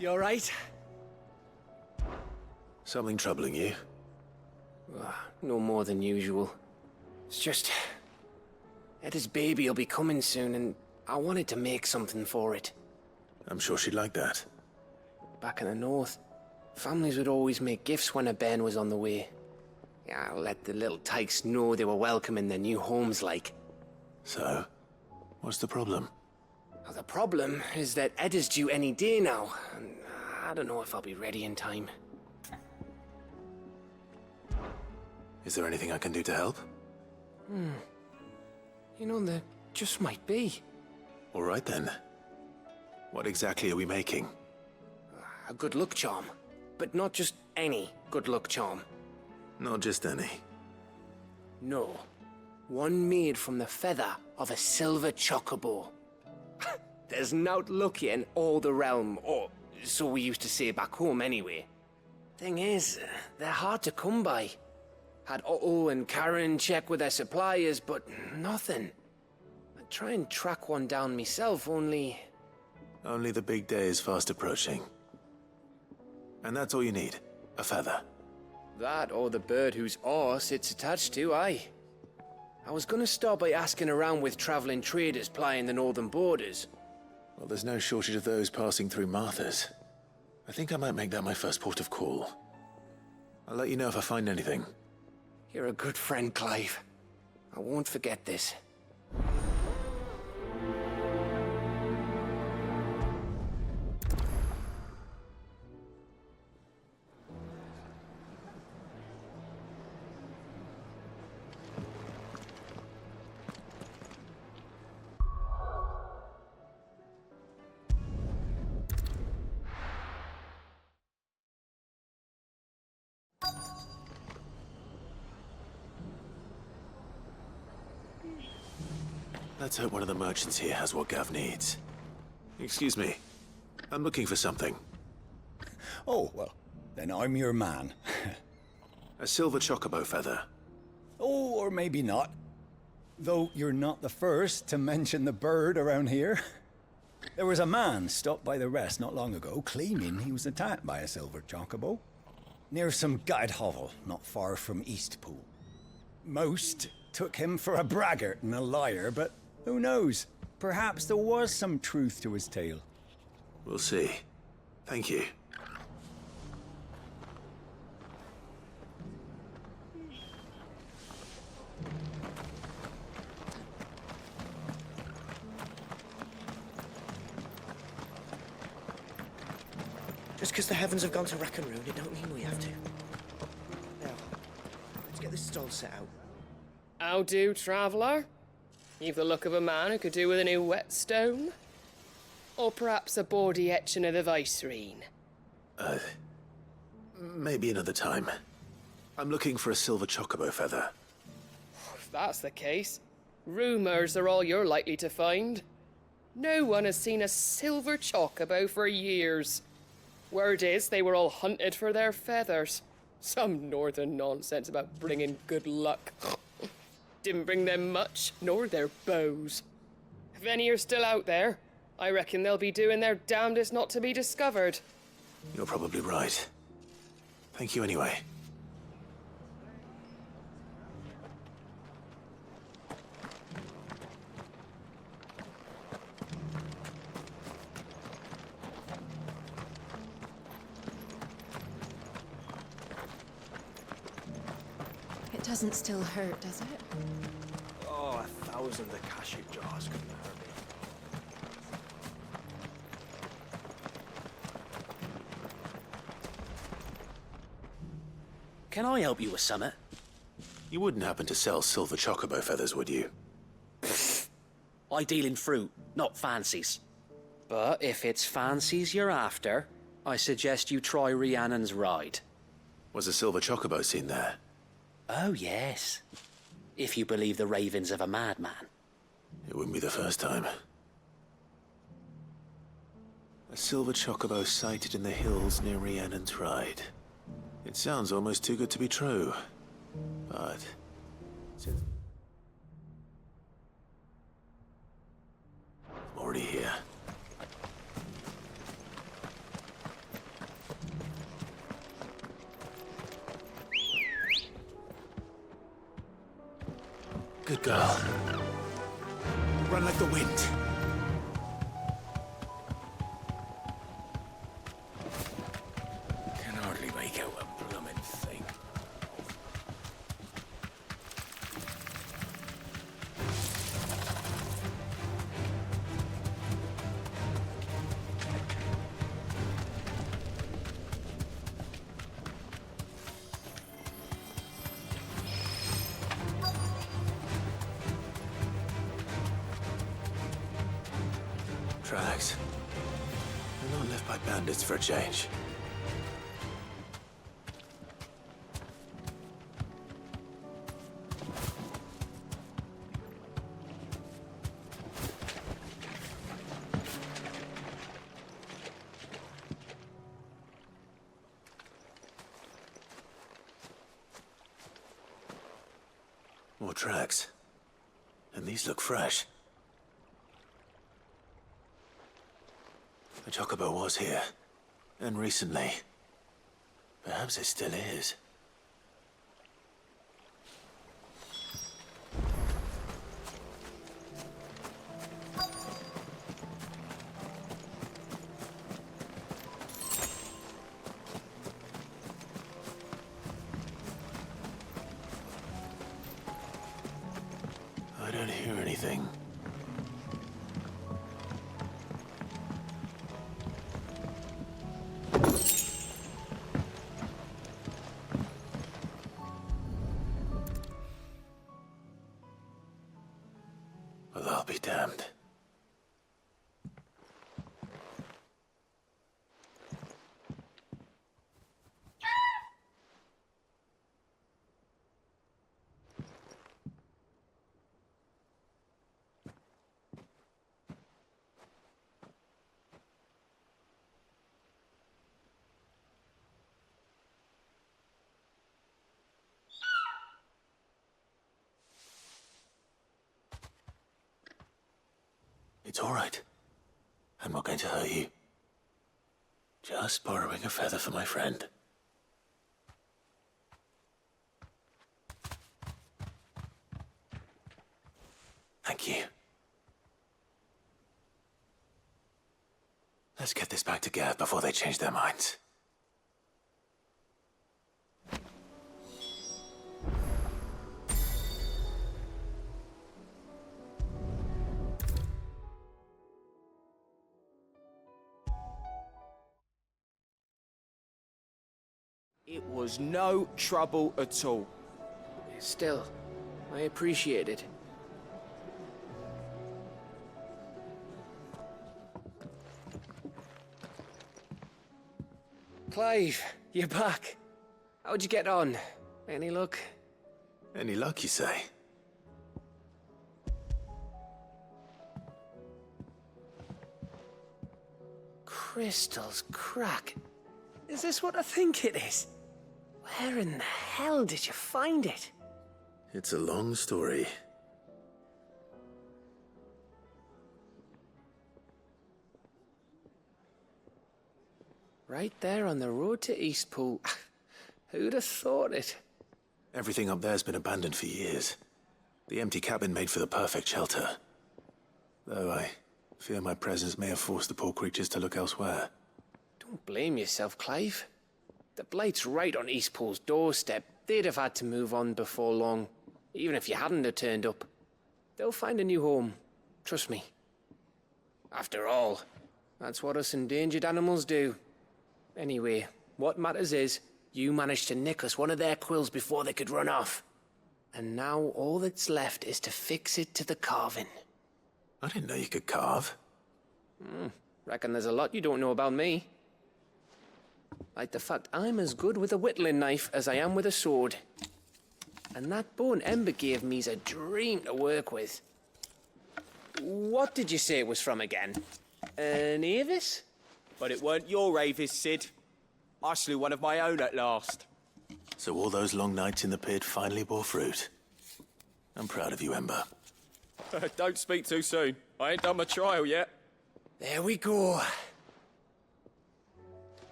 You alright? Something troubling you? No more than usual. It's just... Etta's baby will be coming soon, and I wanted to make something for it. I'm sure she'd like that. Back in the north, families would always make gifts when a bairn was on the way. Yeah, let the little tykes know they were welcome in their new homes, like. So, what's the problem? Now, the problem is that Etta's due any day now, and I don't know if I'll be ready in time. Is there anything I can do to help? You know, there just might be. All right then. What exactly are we making? A good luck charm. But not just any good luck charm. Not just any. No. One made from the feather of a silver chocobo. There's nowt lucky in all the realm, or so we used to say back home anyway. Thing is, they're hard to come by. Had Otto and Karen check with their suppliers, but nothing. I'd try and track one down myself, only... Only the big day is fast approaching. And that's all you need? A feather? That or the bird whose horse it's attached to, aye. I was gonna start by asking around with traveling traders plying the northern borders. Well, there's no shortage of those passing through Martha's. I think I might make that my first port of call. I'll let you know if I find anything. You're a good friend, Clive. I won't forget this. Let's hope one of the merchants here has what Gav needs. Excuse me. I'm looking for something. Oh, well, then I'm your man. A silver chocobo feather. Oh, or maybe not. Though you're not the first to mention the bird around here. There was a man stopped by the rest not long ago claiming he was attacked by a silver chocobo. Near some gutted hovel not far from Eastpool. Most took him for a braggart and a liar, but who knows? Perhaps there was some truth to his tale. We'll see. Thank you. Just because the heavens have gone to rack and ruin, it don't mean we have to. Now, let's get this stall set out. How do, traveller? You've the look of a man who could do with a new whetstone. Or perhaps a bawdy etching of the Vicereine. Maybe another time. I'm looking for a silver chocobo feather. If that's the case, rumours are all you're likely to find. No one has seen a silver chocobo for years. Word is they were all hunted for their feathers. Some northern nonsense about bringing good luck. Didn't bring them much, nor their bows. If any are still out there, I reckon they'll be doing their damnedest not to be discovered. You're probably right. Thank you anyway. It doesn't still hurt, does it? Oh, 1,000 Akashic jars couldn't hurt me. Can I help you with summit? You wouldn't happen to sell silver chocobo feathers, would you? I deal in fruit, not fancies. But if it's fancies you're after, I suggest you try Rhiannon's ride. Was a silver chocobo seen there? Oh, yes. If you believe the ravings of a madman. It wouldn't be the first time. A silver chocobo sighted in the hills near Rhiannon's Ride. It sounds almost too good to be true. But... I'm already here. Good girl. Run like the wind. Can hardly make out a blooming thing. Tracks. They're not left by bandits for a change. More tracks. And these look fresh. The Chocobo was here. And recently. Perhaps it still is. I don't hear anything. Well, I'll be damned. It's all right. I'm not going to hurt you. Just borrowing a feather for my friend. Thank you. Let's get this back to Gav before they change their minds. It was no trouble at all. Still, I appreciate it. Clive, you're back. How'd you get on? Any luck? Any luck, you say? Crystal's crack. Is this what I think it is? Where in the hell did you find it? It's a long story. Right there on the road to Eastpool. Who'd have thought it? Everything up there's been abandoned for years. The empty cabin made for the perfect shelter. Though I fear my presence may have forced the poor creatures to look elsewhere. Don't blame yourself, Clive. The Blight's right on Eastpool's doorstep. They'd have had to move on before long, even if you hadn't have turned up. They'll find a new home. Trust me. After all, that's what us endangered animals do. Anyway, what matters is, you managed to nick us one of their quills before they could run off. And now all that's left is to fix it to the carving. I didn't know you could carve. Reckon there's a lot you don't know about me. Like the fact I'm as good with a whittling knife as I am with a sword. And that bone Ember gave me's a dream to work with. What did you say it was from again? An Avis? But it weren't your Avis, Sid. I slew one of my own at last. So all those long nights in the pit finally bore fruit. I'm proud of you, Ember. Don't speak too soon. I ain't done my trial yet. There we go.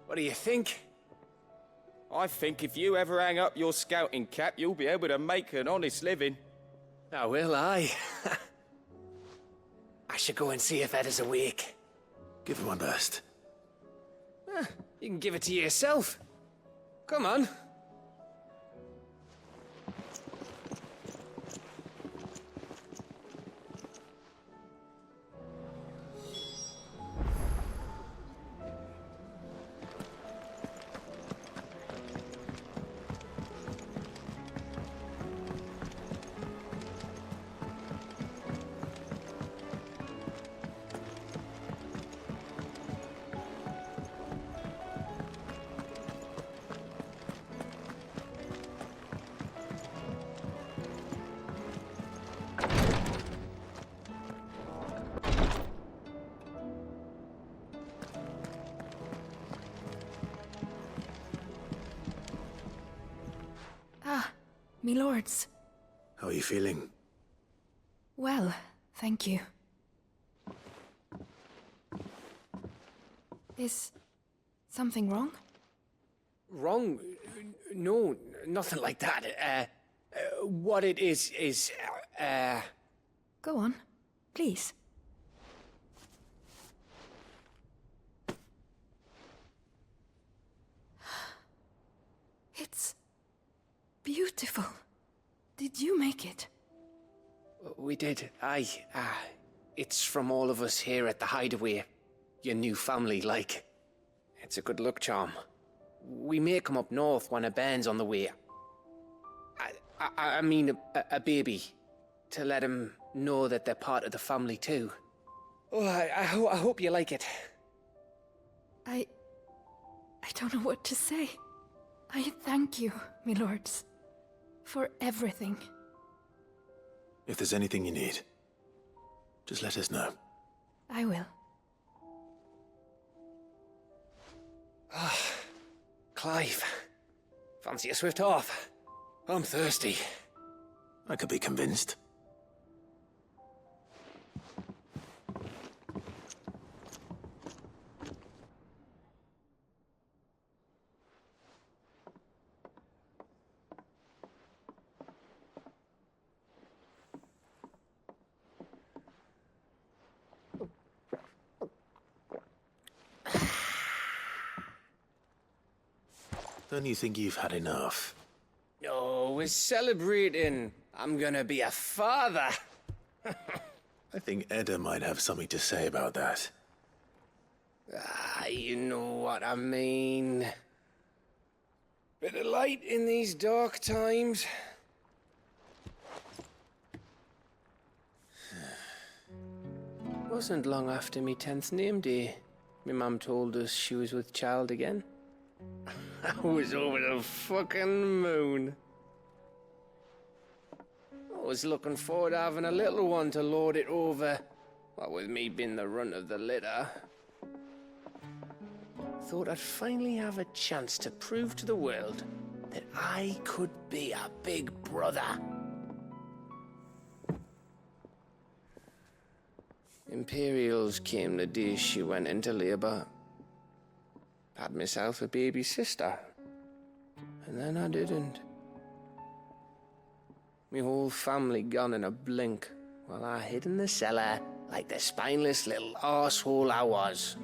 What do you think? I think if you ever hang up your scouting cap, you'll be able to make an honest living. Oh, will I? I should go and see if Ed is awake. Give it my best. You can give it to yourself. Come on. Me lords. How are you feeling? Well, thank you. Is something wrong? Wrong? No, nothing like that. What it is, Go on, please. It's beautiful. Did you make it? we did. Aye, it's from all of us here at the Hideaway. Your new family, like. It's a good luck charm. We may come up north when a band's on the way. I mean a baby. To let him know that they're part of the family too. Oh, I hope you like it. I don't know what to say. I thank you, my lords, for everything. If there's anything you need, just let us know. I will. Clive, fancy a swift off? I'm thirsty. I could be convinced. Don't you think you've had enough? Oh, we're celebrating. I'm gonna be a father. I think Edda might have something to say about that. You know what I mean. Bit of light in these dark times. Wasn't long after me 10th name day. My mum told us she was with child again. I was over the fucking moon. I was looking forward to having a little one to lord it over. What with me being the runt of the litter. Thought I'd finally have a chance to prove to the world that I could be a big brother. Imperials came the day she went into labour. Had myself a baby sister. And then I didn't. My whole family gone in a blink, while I hid in the cellar like the spineless little arsehole I was.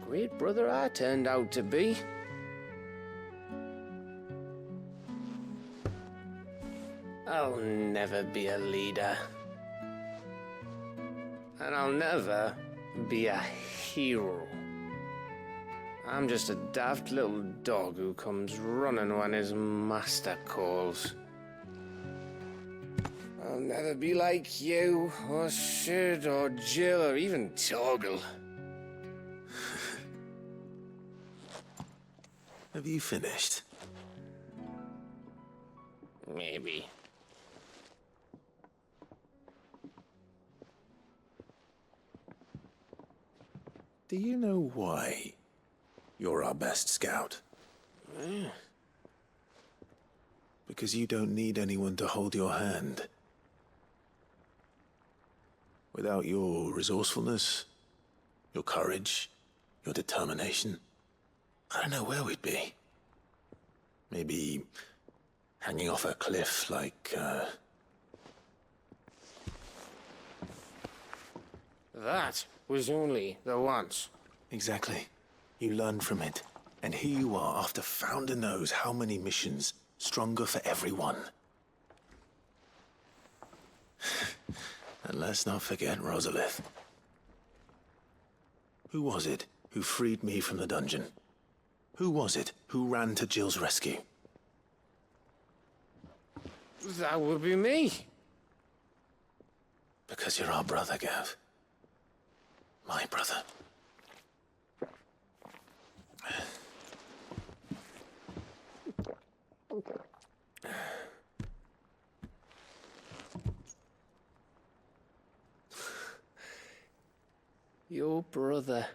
Great brother I turned out to be. I'll never be a leader. And I'll never be a hero. I'm just a daft little dog who comes running when his master calls. I'll never be like you, or Sid, or Jill, or even Torgal. Have you finished? Maybe. Do you know why you're our best scout? Because you don't need anyone to hold your hand. Without your resourcefulness, your courage, your determination, I don't know where we'd be. Maybe hanging off a cliff like, That was only the once. Exactly. You learn from it. And here you are after Founder knows how many missions, stronger for everyone. And let's not forget Rosalith. Who was it who freed me from the dungeon? Who was it who ran to Jill's rescue? That would be me. Because you're our brother, Gav. My brother. Your brother.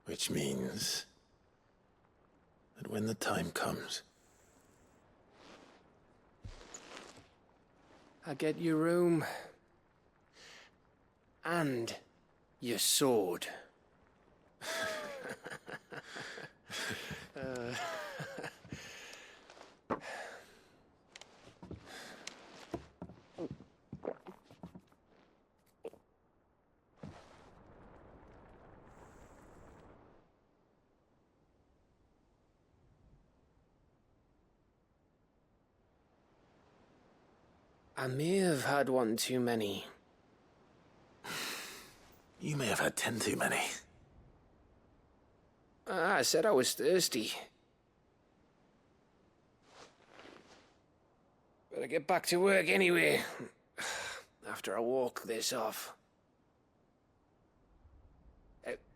Which means that when the time comes, I get your room. And your sword. I may have had one too many. you may have had 10 too many. I said I was thirsty. Better get back to work anyway. After I walk this off.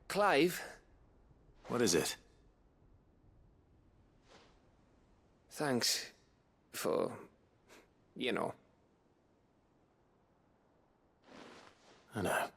Clive? What is it? Thanks for, you know. I know.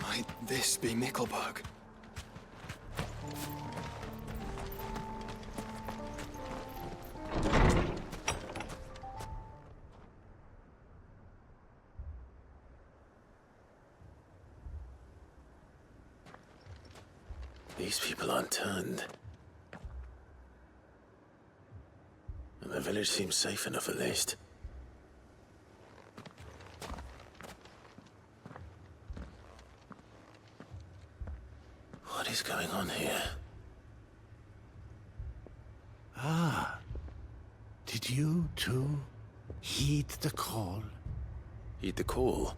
Might this be Nickelberg? These people aren't turned. And the village seems safe enough at least. What is going on here? Ah, did you too heed the call? Heed the call?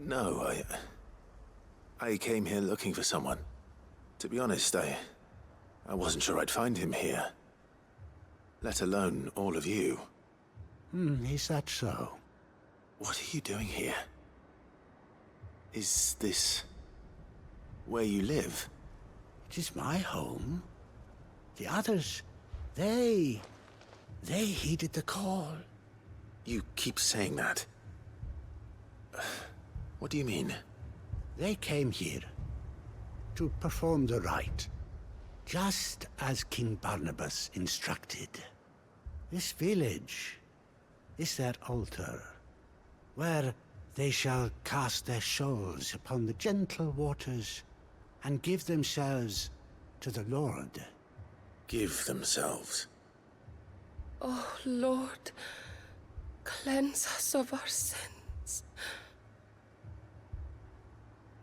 No, I came here looking for someone. To be honest, I wasn't sure I'd find him here. Let alone all of you. Is that so? What are you doing here? Is this where you live? It is my home. The others, they They heeded the call. You keep saying that. What do you mean? They came here to perform the rite, just as King Barnabas instructed. This village is their altar, where they shall cast their shawls upon the gentle waters and give themselves to the Lord. Give themselves? Oh, Lord, cleanse us of our sins.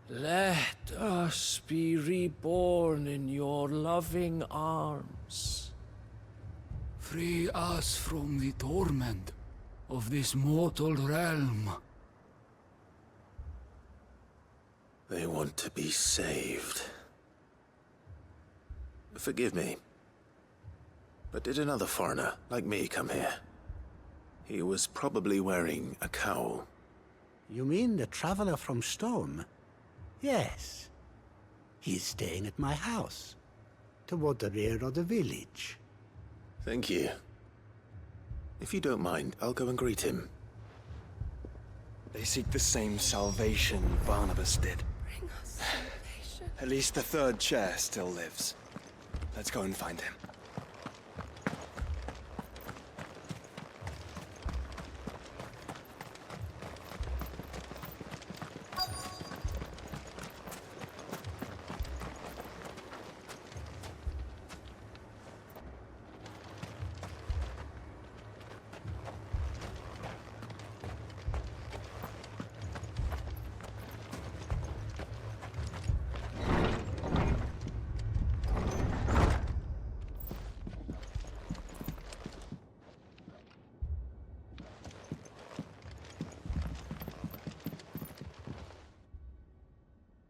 Let us be reborn in your loving arms. Free us from the torment of this mortal realm. They want to be saved. Forgive me, but did another foreigner like me come here? He was probably wearing a cowl. You mean the traveler from Storm? Yes. He's staying at my house, toward the rear of the village. Thank you. If you don't mind, I'll go and greet him. They seek the same salvation Barnabas did. Bring us salvation. At least the third chair still lives. Let's go and find him.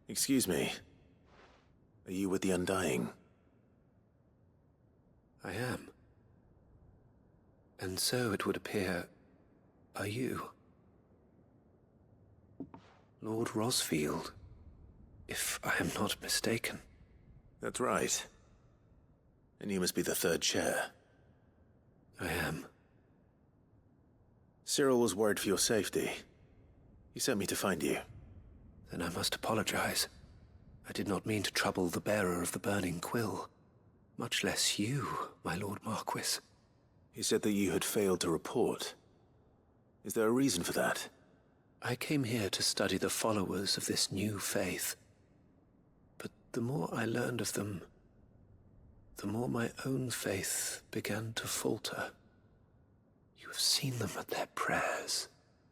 Excuse me. Are you with the Undying? I am. And so it would appear, are you? Lord Rosfield, if I am not mistaken. That's right. And you must be the third chair. I am. Cyril was worried for your safety. He sent me to find you. Then I must apologize. I did not mean to trouble the bearer of the burning quill. Much less you, my Lord Marquis. He said that you had failed to report. Is there a reason for that? I came here to study the followers of this new faith. But the more I learned of them, the more my own faith began to falter. You have seen them at their prayers,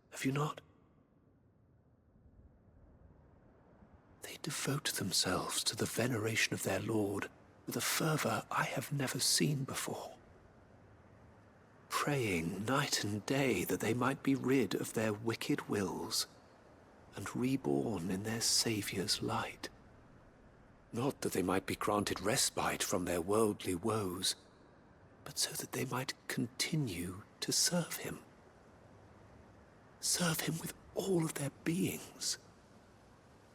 have you not? They devote themselves to the veneration of their Lord with a fervor I have never seen before. Praying night and day that they might be rid of their wicked wills and reborn in their Saviour's light. Not that they might be granted respite from their worldly woes, but so that they might continue to serve him. Serve him with all of their beings.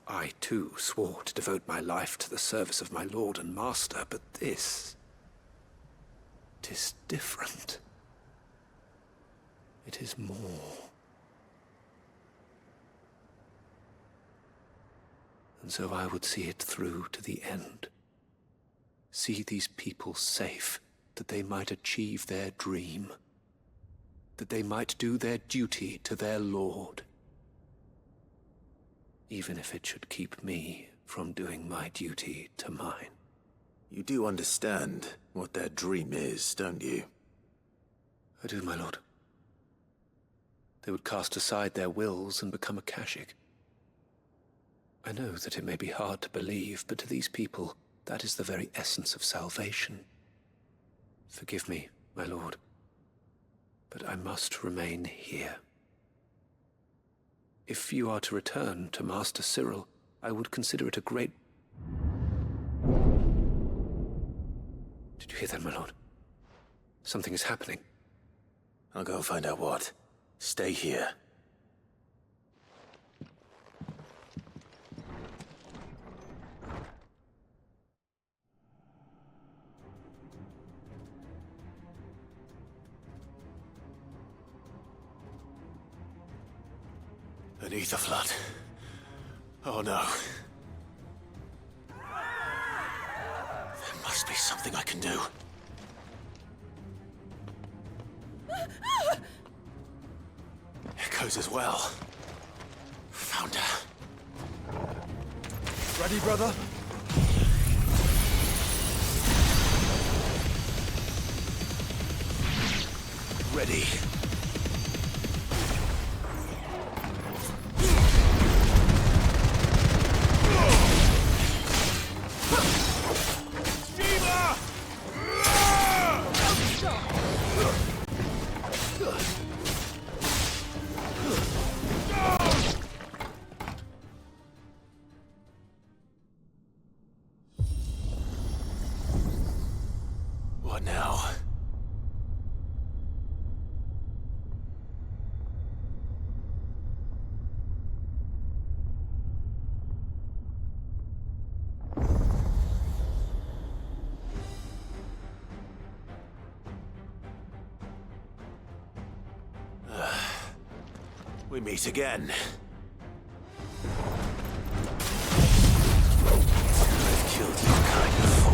I, too, swore to devote my life to the service of my Lord and Master, but this... 'tis different. It is more. And so I would see it through to the end. See these people safe, that they might achieve their dream. That they might do their duty to their Lord. Even if it should keep me from doing my duty to mine. You do understand what their dream is, don't you? I do, my lord. They would cast aside their wills and become Akashic. I know that it may be hard to believe, but to these people, that is the very essence of salvation. Forgive me, my lord, but I must remain here. If you are to return to Master Cyril, I would consider it a great... Did you hear that, my lord? Something is happening. I'll go and find out what. Stay here. An ether flood. Oh no. There must be something I can do. Echoes as well. Found her. Ready, brother? Ready. What now? We meet again. I've killed your kind before.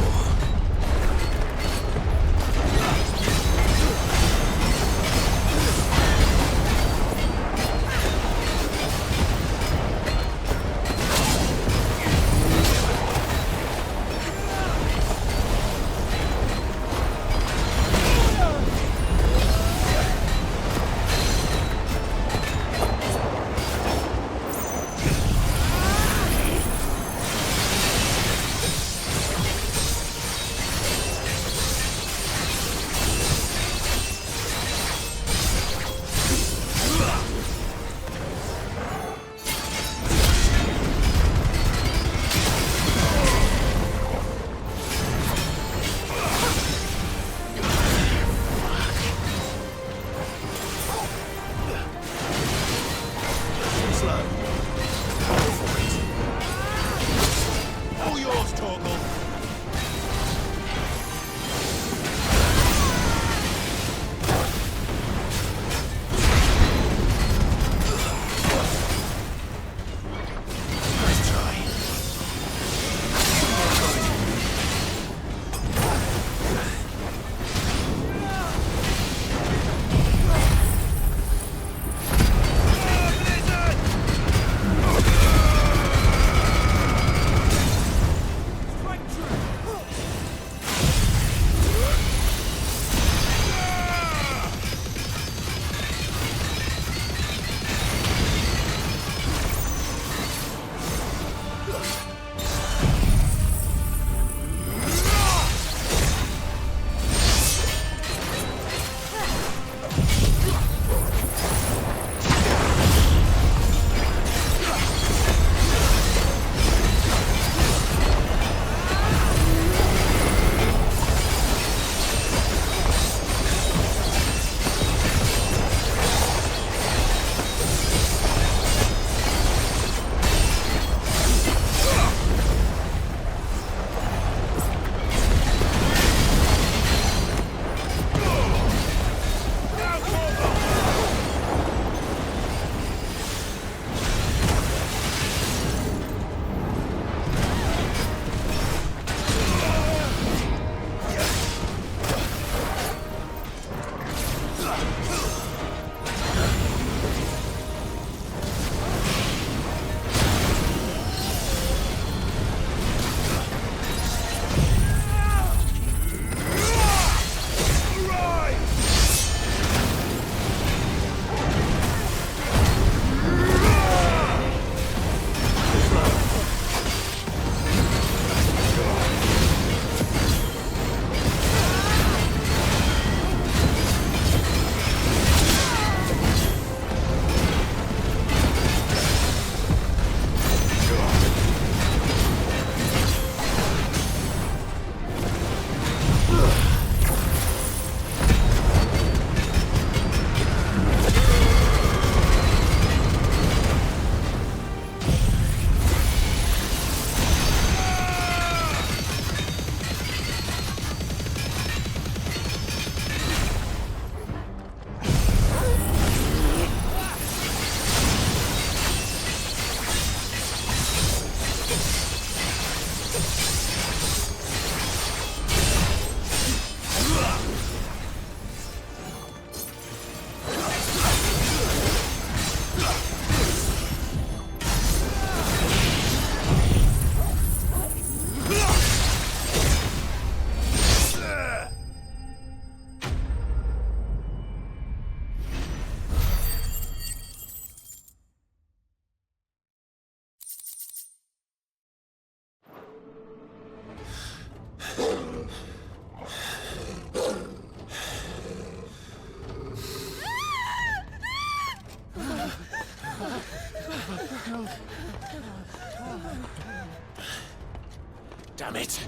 Damn it!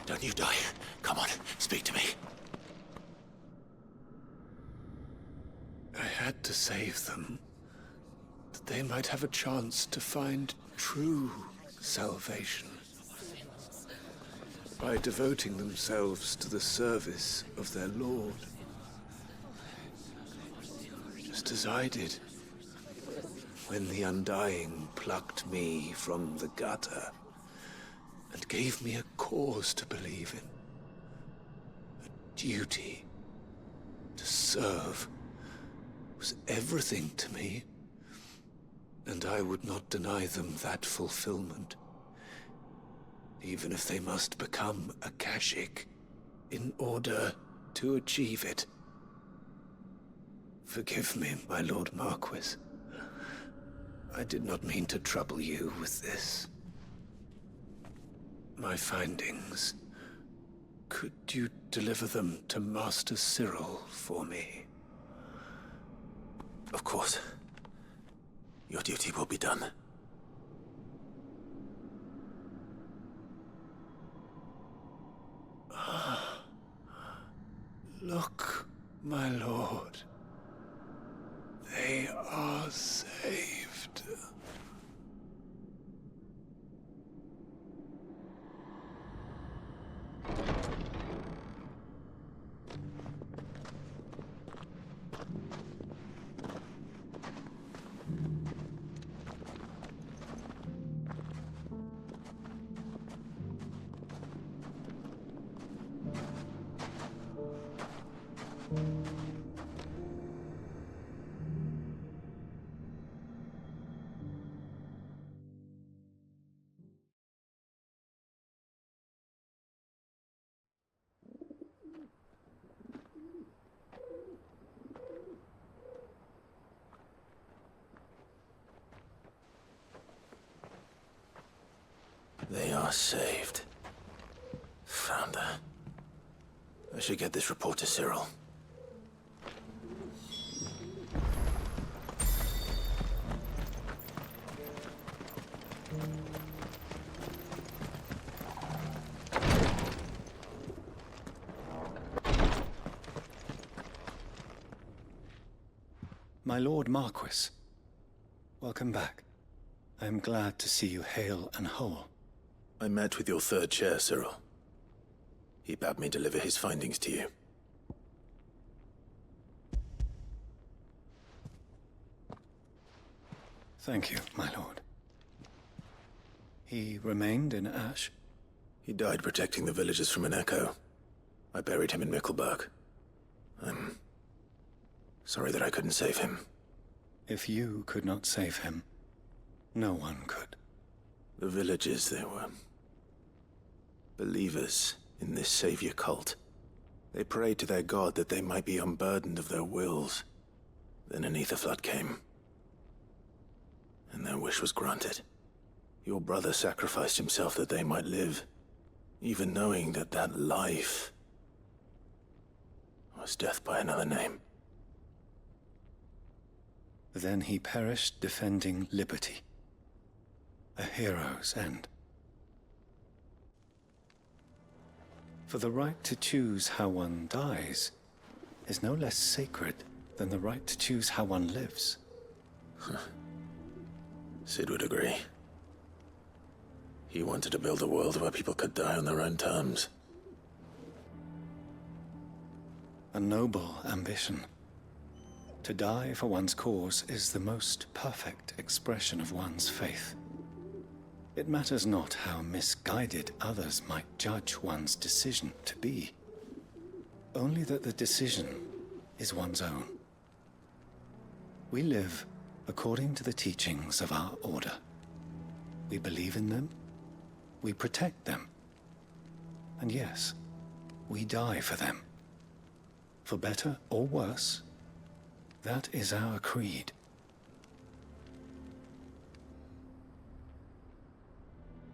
Don't you die. Come on, speak to me. I had to save them, that they might have a chance to find true salvation. By devoting themselves to the service of their Lord. Just as I did when the Undying plucked me from the gutter and gave me a cause to believe in. A duty to serve was everything to me, and I would not deny them that fulfillment, even if they must become a Kashyyyk in order to achieve it. Forgive me, my Lord Marquis. I did not mean to trouble you with this. My findings. Could you deliver them to Master Cyril for me? Of course. Your duty will be done. Look, my lord. They are saved. They are saved. Found her. I should get this report to Cyril. My Lord Marquis, welcome back. I am glad to see you hale and whole. I met with your third chair, Cyril. He bade me deliver his findings to you. Thank you, my lord. He remained in Ash? He died protecting the villagers from an echo. I buried him in Mickelberg. I'm sorry that I couldn't save him. If you could not save him, no one could. The villagers, they were believers in this savior cult. They prayed to their god that they might be unburdened of their wills. Then an ether flood came, and their wish was granted. Your brother sacrificed himself that they might live, even knowing that that life was death by another name. Then he perished defending liberty. A hero's end. For the right to choose how one dies is no less sacred than the right to choose how one lives. Sid would agree. He wanted to build a world where people could die on their own terms. A noble ambition. To die for one's cause is the most perfect expression of one's faith. It matters not how misguided others might judge one's decision to be. Only that the decision is one's own. We live according to the teachings of our order. We believe in them, we protect them, and yes, we die for them. For better or worse, that is our creed.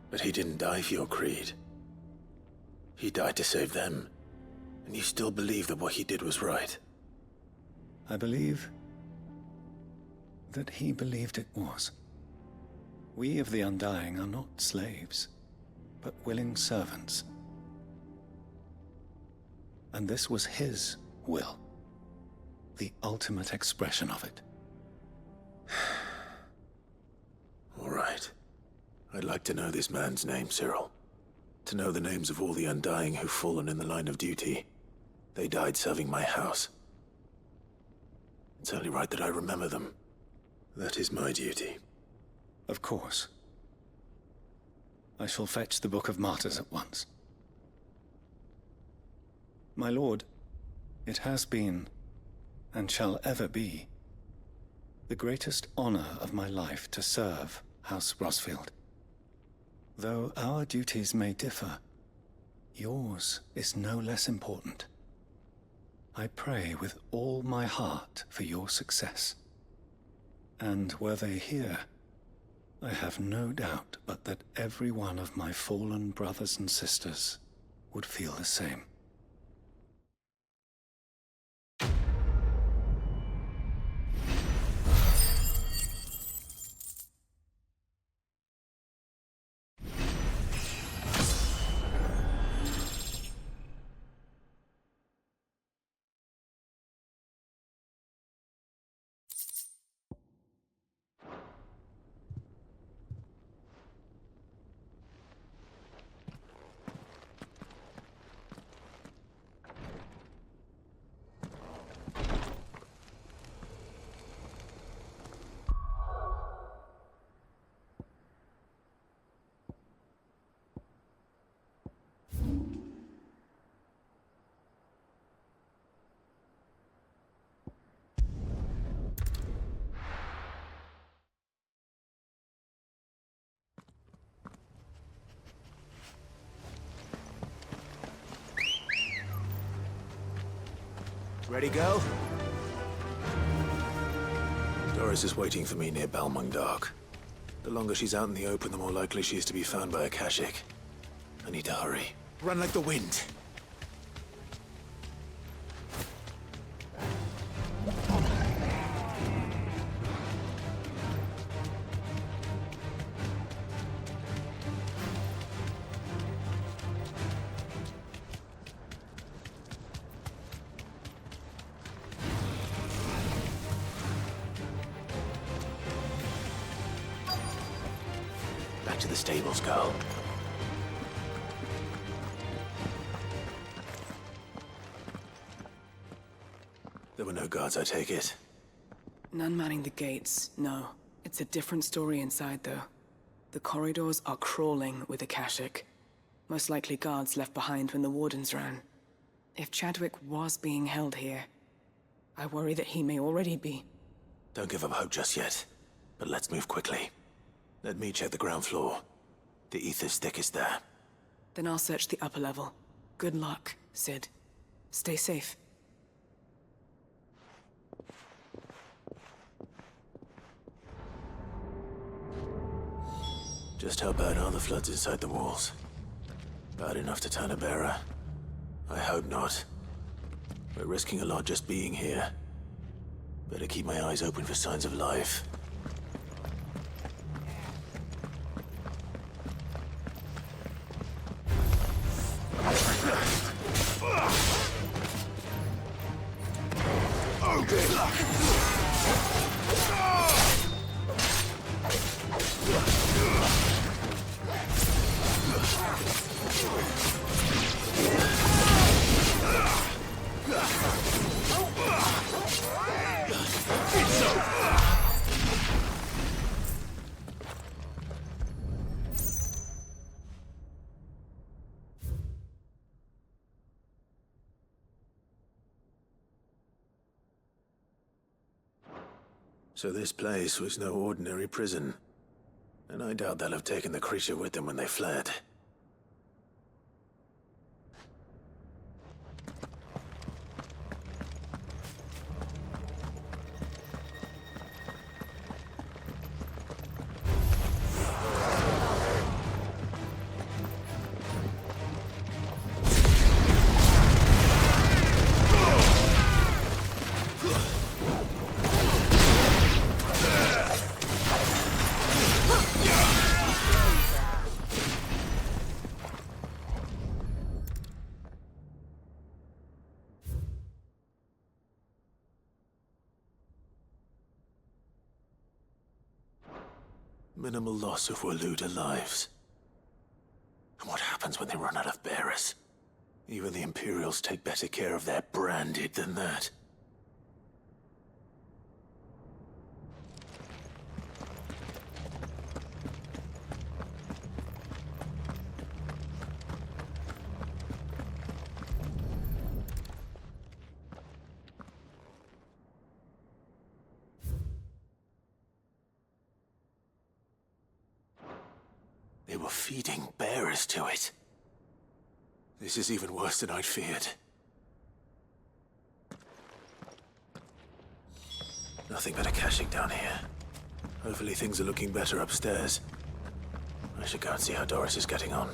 But he didn't die for your creed. He died to save them. And you still believe that what he did was right? I believe that he believed it was. We of the Undying are not slaves, but willing servants. And this was his will, the ultimate expression of it. All right. I'd like to know this man's name, Cyril. To know the names of all the Undying who've fallen in the line of duty. They died serving my house. It's only right that I remember them. That is my duty. Of course. I shall fetch the Book of Martyrs at once. My lord, it has been, and shall ever be, the greatest honor of my life to serve House Rosfield. Though our duties may differ, yours is no less important. I pray with all my heart for your success. And were they here, I have no doubt but that every one of my fallen brothers and sisters would feel the same. Ready, go? Doris is waiting for me near Balmung Dark. The longer she's out in the open, the more likely she is to be found by Akashic. I need to hurry. Run like the wind. Back to the stables, girl. There were no guards, I take it. None manning the gates, no. It's a different story inside, though. The corridors are crawling with Akashic. Most likely guards left behind when the Wardens ran. If Chadwick was being held here, I worry that he may already be. Don't give up hope just yet. But let's move quickly. Let me check the ground floor. The ether's stick is there. Then I'll search the upper level. Good luck, Sid. Stay safe. Just how bad are the floods inside the walls? Bad enough to turn a bearer? I hope not. We're risking a lot just being here. Better keep my eyes open for signs of life. So this place was no ordinary prison. And I doubt they'll have taken the creature with them when they fled. Minimal loss of Waluda lives. And what happens when they run out of bearers? Even the Imperials take better care of their branded than that. They were feeding bearers to it. This is even worse than I'd feared. Nothing but a caching down here. Hopefully things are looking better upstairs. I should go and see how Doris is getting on.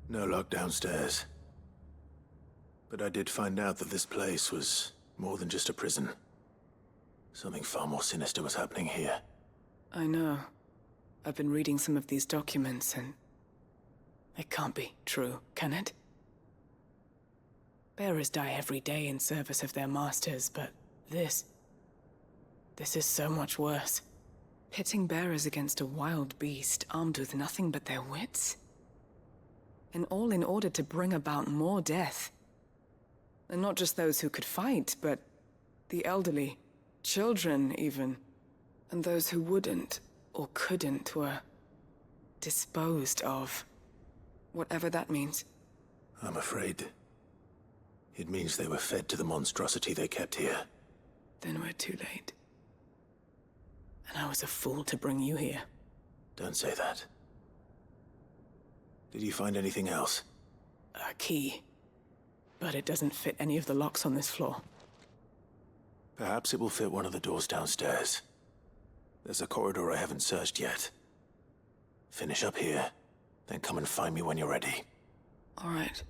No lock downstairs. But I did find out that this place was more than just a prison. Something far more sinister was happening here. I know. I've been reading some of these documents, and it can't be true, can it? Bearers die every day in service of their masters, but this is so much worse. Pitting bearers against a wild beast armed with nothing but their wits? And all in order to bring about more death. And not just those who could fight, but the elderly, children even. And those who wouldn't or couldn't were disposed of. Whatever that means. I'm afraid it means they were fed to the monstrosity they kept here. Then we're too late. And I was a fool to bring you here. Don't say that. Did you find anything else? A key. But it doesn't fit any of the locks on this floor. Perhaps it will fit one of the doors downstairs. There's a corridor I haven't searched yet. Finish up here, then come and find me when you're ready. All right.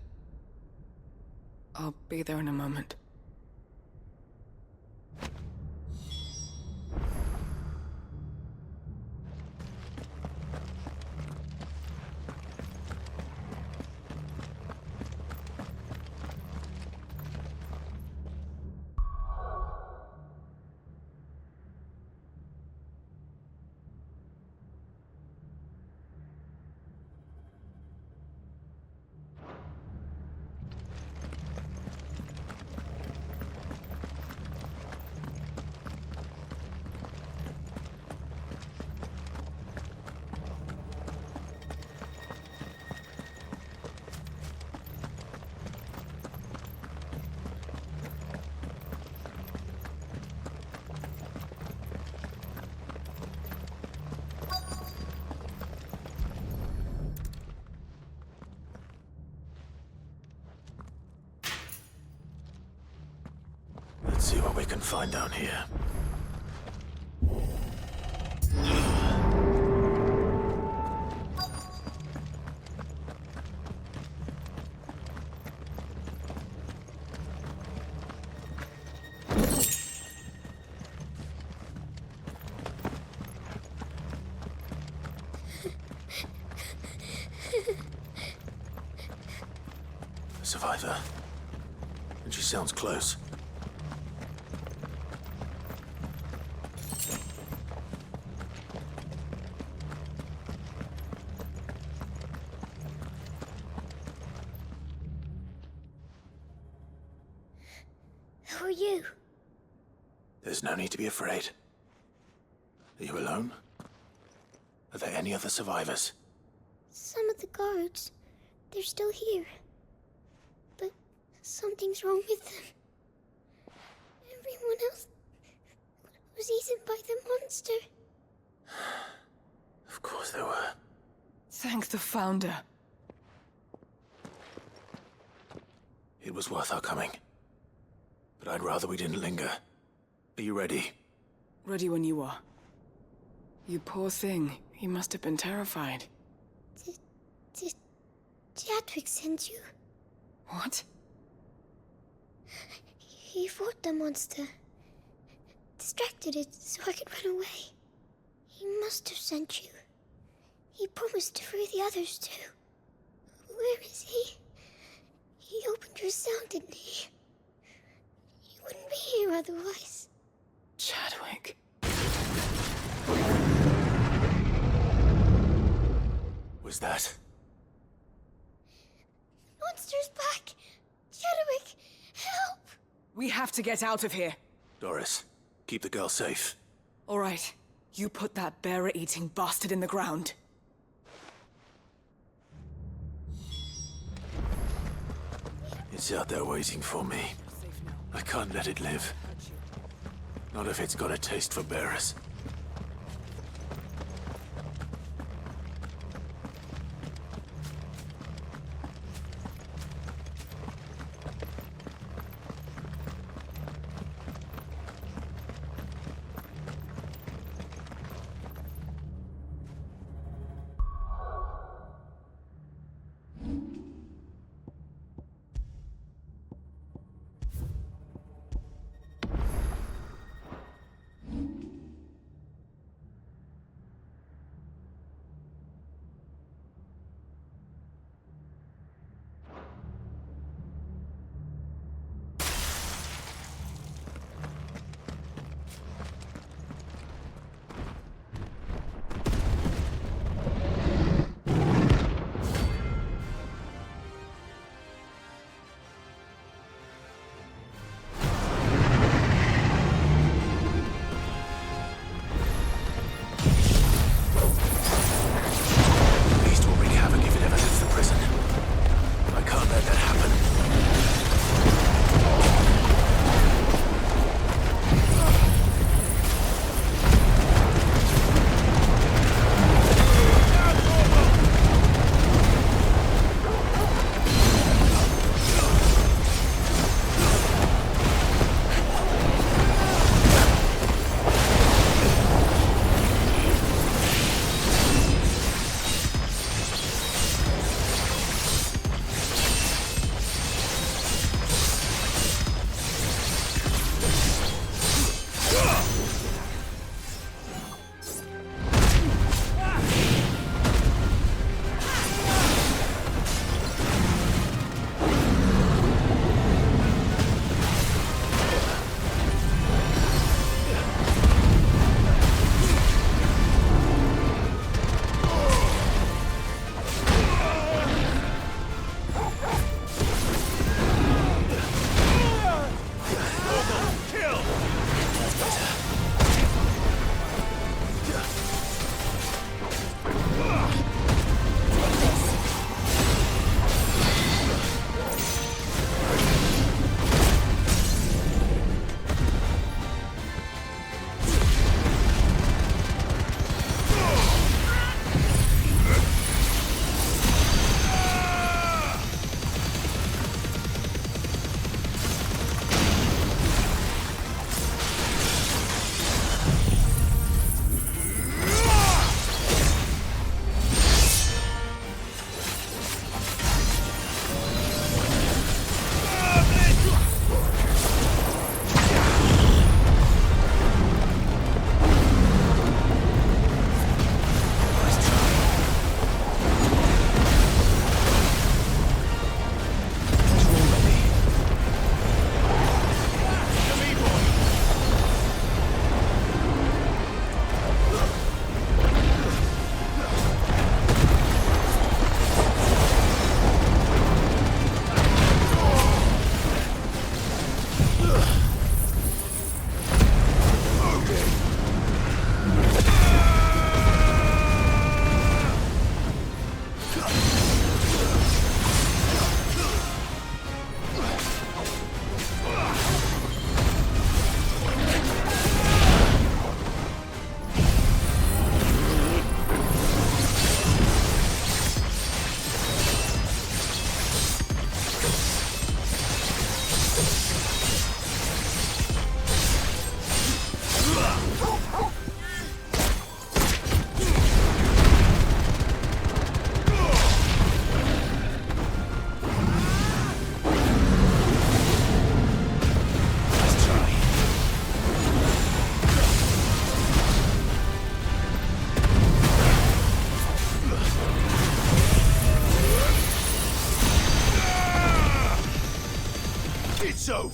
I'll be there in a moment. Let's see what we can find down here. A survivor. And she sounds close. Who are you? There's no need to be afraid. Are you alone? Are there any other survivors? Some of the guards. They're still here. But something's wrong with them. Everyone else was eaten by the monster. Of course there were. Thank the Founder. It was worth our coming. But I'd rather we didn't linger. Are you ready? Ready when you are. You poor thing. He must have been terrified. Did Chadwick send you? What? He fought the monster. Distracted it so I could run away. He must have sent you. He promised to free the others too. Where is he? He opened your cell, didn't he? You wouldn't be here otherwise. Chadwick. Was that? Monster's back! Chadwick, help! We have to get out of here. Doris, keep the girl safe. All right. You put that bearer-eating bastard in the ground. It's out there waiting for me. I can't let it live. Not if it's got a taste for bearers.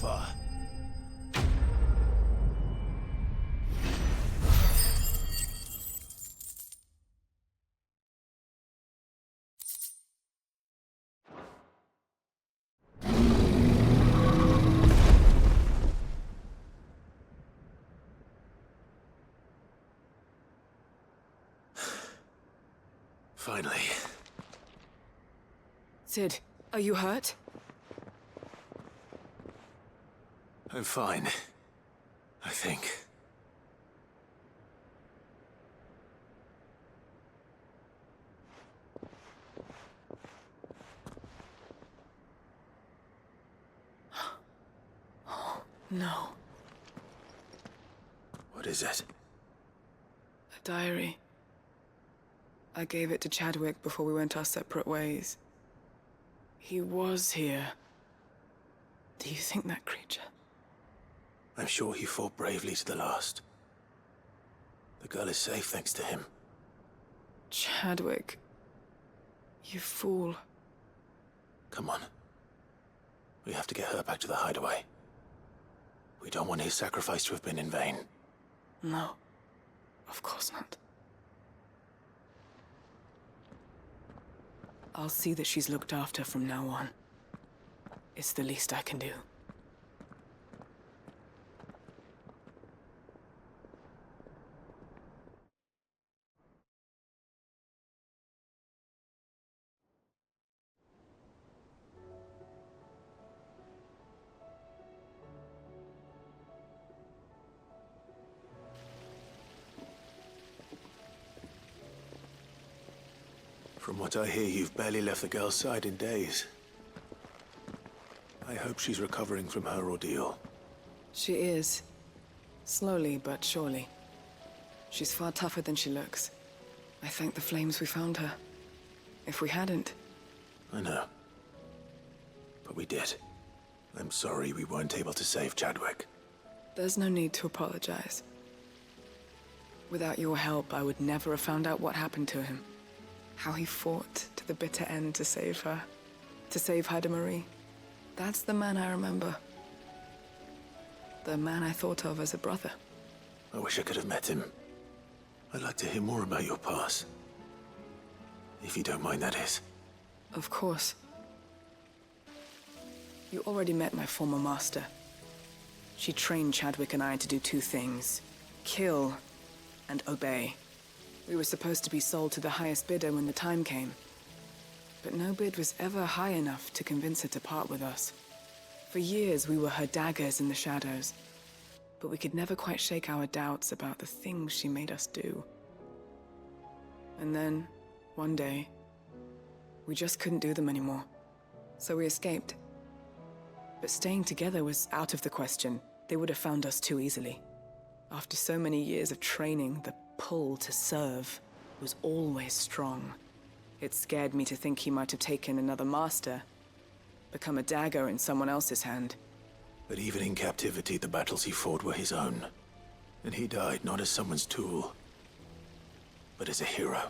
over. Finally. Cid, are you hurt? I'm fine. I think. Oh, no. What is it? A diary. I gave it to Chadwick before we went our separate ways. He was here. Do you think that creature? I'm sure he fought bravely to the last. The girl is safe thanks to him. Chadwick. You fool. Come on. We have to get her back to the hideaway. We don't want his sacrifice to have been in vain. No. Of course not. I'll see that she's looked after from now on. It's the least I can do. From what I hear, you've barely left the girl's side in days. I hope she's recovering from her ordeal. She is. Slowly but surely. She's far tougher than she looks. I thank the flames we found her. If we hadn't... I know. But we did. I'm sorry we weren't able to save Chadwick. There's no need to apologize. Without your help, I would never have found out what happened to him. How he fought to the bitter end to save her. To save Hyde Marie. That's the man I remember. The man I thought of as a brother. I wish I could have met him. I'd like to hear more about your past. If you don't mind, that is. Of course. You already met my former master. She trained Chadwick and I to do two things. Kill and obey. We were supposed to be sold to the highest bidder when the time came. But no bid was ever high enough to convince her to part with us. For years, we were her daggers in the shadows. But we could never quite shake our doubts about the things she made us do. And then, one day, we just couldn't do them anymore. So we escaped. But staying together was out of the question. They would have found us too easily. After so many years of training, the pull to serve was always strong. It scared me to think he might have taken another master, become a dagger in someone else's hand. But even in captivity, the battles he fought were his own. And he died not as someone's tool, but as a hero.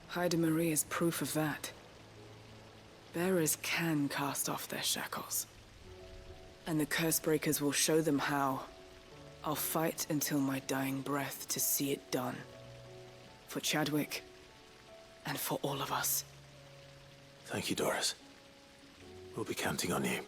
Hyde Marie is proof of that. Bearers can cast off their shackles. And the Cursebreakers will show them how. I'll fight until my dying breath to see it done. For Chadwick, and for all of us. Thank you, Doris. We'll be counting on you.